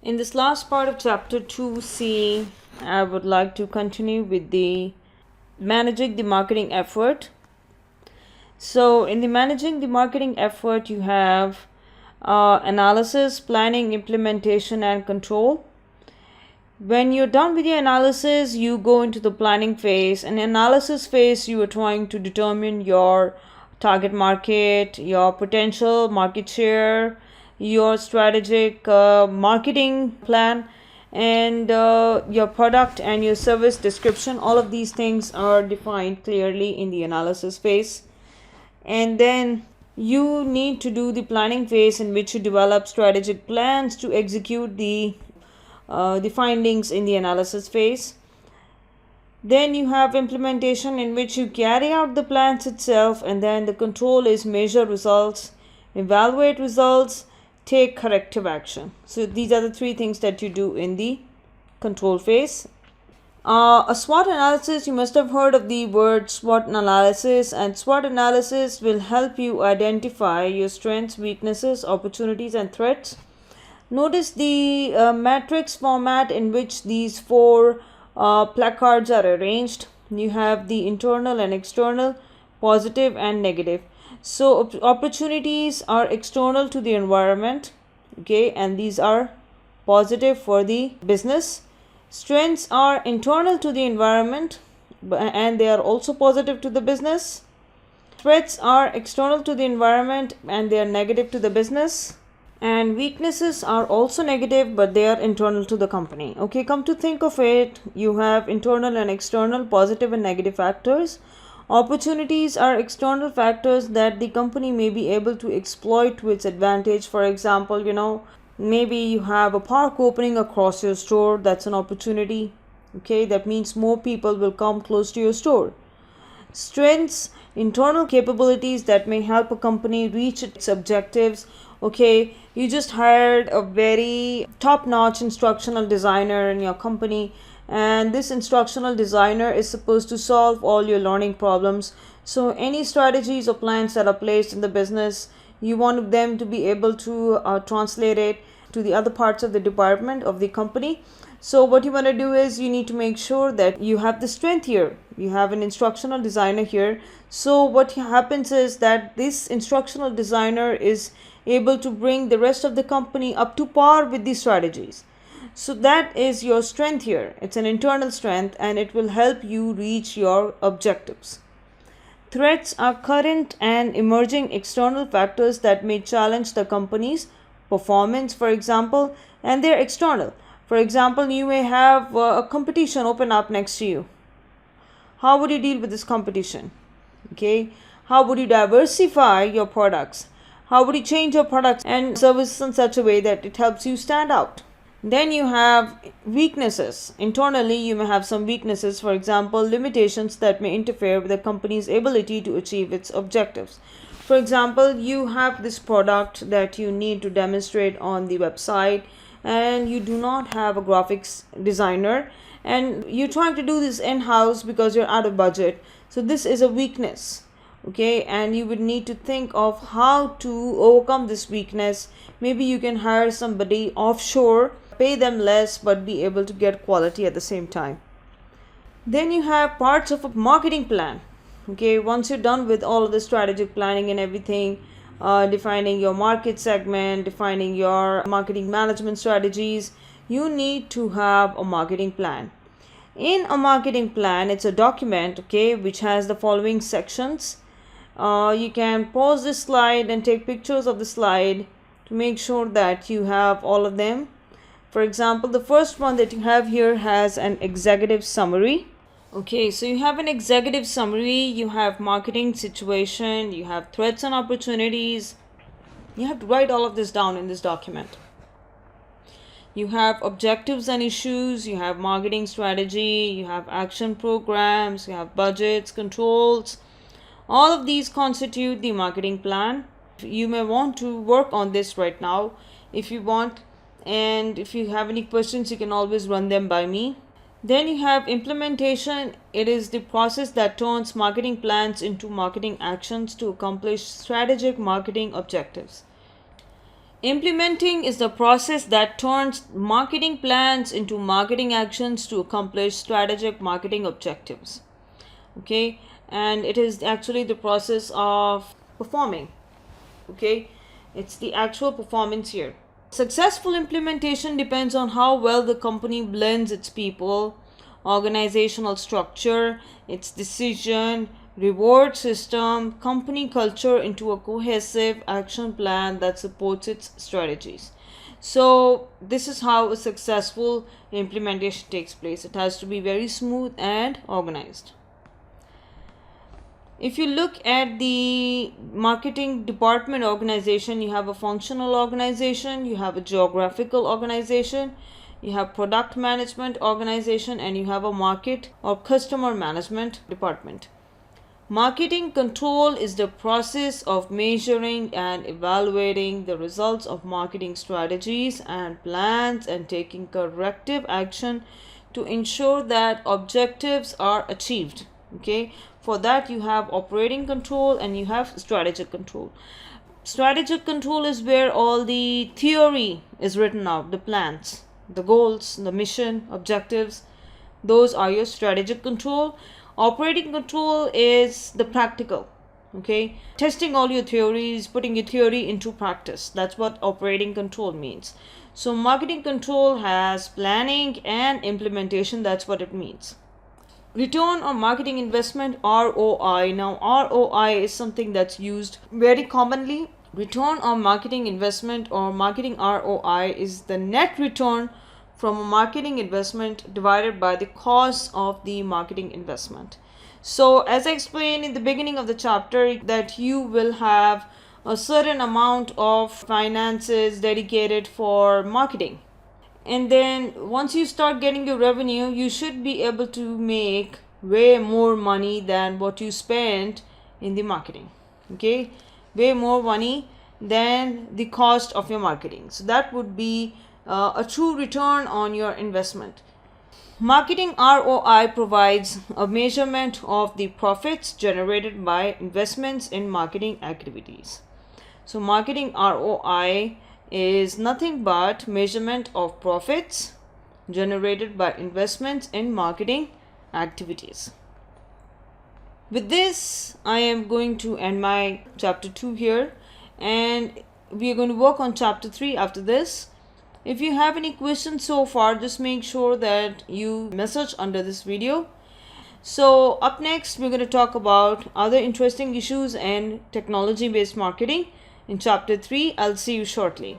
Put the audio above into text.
In this last part of chapter 2C, I would like to continue with the managing the marketing effort. So, in the managing the marketing effort, you have analysis, planning, implementation, and control. When you're done with your analysis, you go into the planning phase. In analysis phase, you are trying to determine your target market, your potential market share, your strategic marketing plan, and your product and your service description. All of these things are defined clearly in the analysis phase. And then you need to do the planning phase, in which you develop strategic plans to execute the findings in the analysis phase. Then you have implementation, in which you carry out the plans itself, and then the control is measure results, evaluate results, take corrective action. So these are the three things that you do in the control phase. A SWOT analysis, you must have heard of the word SWOT analysis, and SWOT analysis will help you identify your strengths, weaknesses, opportunities, and threats. Notice the matrix format in which these four placards are arranged. You have the internal and external, positive and negative. So opportunities are external to the environment, okay, and these are positive for the business. Strengths are internal to the environment and they are also positive to the business. Threats are external to the environment and they are negative to the business. And weaknesses are also negative, but they are internal to the company. Okay, come to think of it, you have internal and external, positive and negative factors. Opportunities are external factors that the company may be able to exploit to its advantage. For example, maybe you have a park opening across your store. That's an opportunity. Okay, that means more people will come close to your store. Strengths, internal capabilities that may help a company reach its objectives. Okay, you just hired a very top-notch instructional designer in your company, and this instructional designer is supposed to solve all your learning problems. So any strategies or plans that are placed in the business, you want them to be able to translate it to the other parts of the department of the company. So what you want to do is you need to make sure that you have the strength here. You have an instructional designer here. So what happens is that this instructional designer is able to bring the rest of the company up to par with these strategies. So that is your strength here. It's an internal strength and it will help you reach your objectives. Threats are current and emerging external factors that may challenge the company's performance, for example, and they're external. For example, you may have a competition open up next to you. How would you deal with this competition? Okay, how would you diversify your products? How would you change your products and services in such a way that it helps you stand out? Then you have weaknesses. Internally, you may have some weaknesses, for example, limitations that may interfere with the company's ability to achieve its objectives. For example, you have this product that you need to demonstrate on the website, and you do not have a graphics designer, and you're trying to do this in-house because you're out of budget. So this is a weakness. Okay, and you would need to think of how to overcome this weakness. Maybe you can hire somebody offshore, pay them less, but be able to get quality at the same time. Then you have parts of a marketing plan. Okay, once you're done with all of the strategic planning and everything, defining your market segment, defining your marketing management strategies, you need to have a marketing plan. In a marketing plan, it's a document, okay, which has the following sections. You can pause this slide and take pictures of the slide to make sure that you have all of them. For example, the first one that you have here has an executive summary. Okay, so you have an executive summary, you have marketing situation, you have threats and opportunities. You have to write all of this down in this document. You have objectives and issues, you have marketing strategy, you have action programs, you have budgets, controls. All of these constitute the marketing plan. You may want to work on this right now if you want, and if you have any questions, you can always run them by me. Then you have implementation. It is the process that turns marketing plans into marketing actions to accomplish strategic marketing objectives. Implementing is the process that turns marketing plans into marketing actions to accomplish strategic marketing objectives. Okay, and it is actually the process of performing. Okay, it's the actual performance here. Successful implementation depends on how well the company blends its people, organizational structure, its decision, reward system, company culture into a cohesive action plan that supports its strategies. So, this is how a successful implementation takes place. It has to be very smooth and organized. If you look at the marketing department organization, you have a functional organization, you have a geographical organization, you have product management organization, and you have a market or customer management department. Marketing control is the process of measuring and evaluating the results of marketing strategies and plans and taking corrective action to ensure that objectives are achieved. Okay, for that you have operating control and you have strategic control. Strategic control is where all the theory is written out, the plans, the goals, the mission, objectives. Those are your strategic control. Operating control is the practical. Okay, testing all your theories, putting your theory into practice. That's what operating control means. So marketing control has planning and implementation. That's what it means. Return on marketing investment, ROI. Now ROI is something that's used very commonly. Return on marketing investment or marketing ROI is the net return from a marketing investment divided by the cost of the marketing investment. So as I explained in the beginning of the chapter, that you will have a certain amount of finances dedicated for marketing. And then once you start getting your revenue, you should be able to make way more money than what you spent in the marketing. Okay, way more money than the cost of your marketing. So that would be a true return on your investment. Marketing ROI provides a measurement of the profits generated by investments in marketing activities. So marketing ROI is nothing but measurement of profits generated by investments in marketing activities. With this, I am going to end my chapter 2 here, and we are going to work on chapter 3 after this. If you have any questions so far, just make sure that you message under this video. So up next, we're going to talk about other interesting issues and technology based marketing in chapter 3. I'll see you shortly.